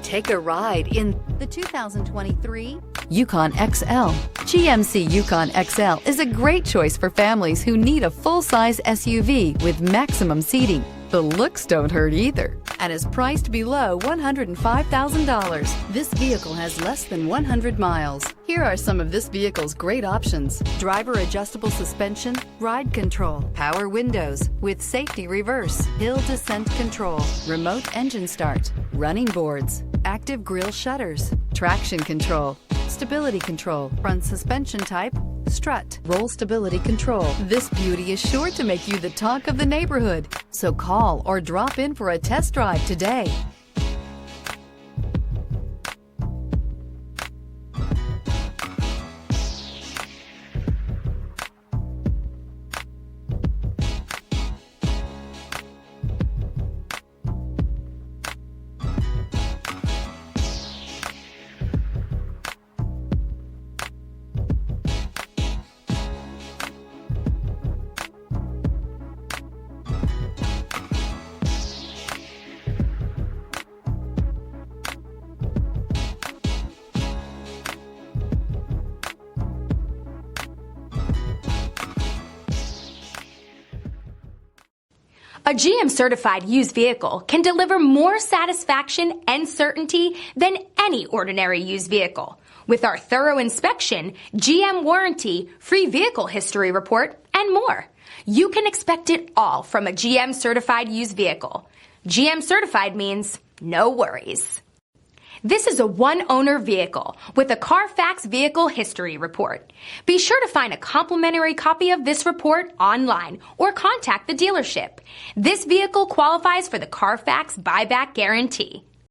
Take a ride in the 2023 Yukon XL. GMC Yukon XL is a great choice for families who need a full-size SUV with maximum seating. The looks don't hurt either and is priced below $105,000. This vehicle has less than 100 miles. Here are some of this vehicle's great options: driver adjustable suspension, ride control, power windows with safety reverse, hill descent control, remote engine start, running boards, active grille shutters, traction control, stability control, front suspension type, strut, roll stability control. This beauty is sure to make you the talk of the neighborhood. So call or drop in for a test drive today. A GM-certified used vehicle can deliver more satisfaction and certainty than any ordinary used vehicle. With our thorough inspection, GM warranty, free vehicle history report, and more. You can expect it all from a GM-certified used vehicle. GM-certified means no worries. This is a one-owner vehicle with a Carfax Vehicle History Report. Be sure to find a complimentary copy of this report online or contact the dealership. This vehicle qualifies for the Carfax Buyback Guarantee.